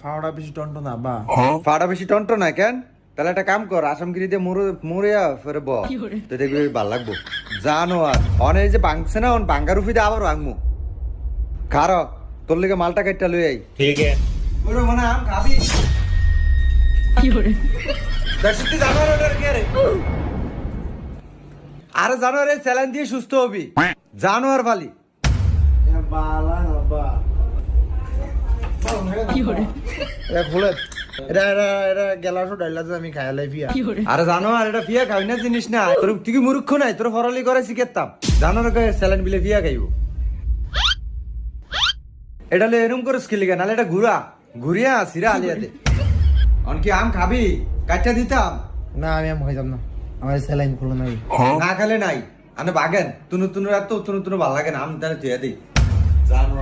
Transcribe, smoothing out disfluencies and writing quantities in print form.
ফাওড়া বেশি টন্ট না বা ফাড়া বেশি টন্ট না কেন? তাহলে একটা কাম কর, আসামগিরিতে মরিয়া ফেরে ব, তো দেখবি ভাল লাগবো। জানো আর অনেক যে ভাঙছে না, ভাঙ্গার উফিতে আবার ভাঙবো। খারো তোর লিগে মালটা কেটটা লই আই। ठीक है। ওরে মনে আম খাবি? দেখছিস জানোয়ার ওটার কি রে? আরে জানোয়ার স্যালাইন দিয়ে সুস্থ হবি, জানোয়ার ফালি। বালা না বা এটা খুলে এটা এটা এটা গেলাসও ডাইলা যে আমি খাইলাই ফিয়া আরে জানোয়ার এটা ফিয়া খাবি না জিনিস না, তোর তুই কি মূর্খ নাই? তোর ফরালি করে শিখেতাম জানোয়ার স্যালাইন বিলে ফিয়া খাইব। এটা লে এরম করে স্কিল গা, নালে এটা ঘুরিয়া সিরা আলিয়া দে। অনকি আম খাবি? কাটটা দিতাম না আমি আম খাইতাম না, আমার স্যালাইন খুলে নাই না খেলে নাই। আনে বাগেন তুনু তুনু এত তুনু তুনু ভাল লাগে না, আম তাহলে তুই দিই জানোয়ার।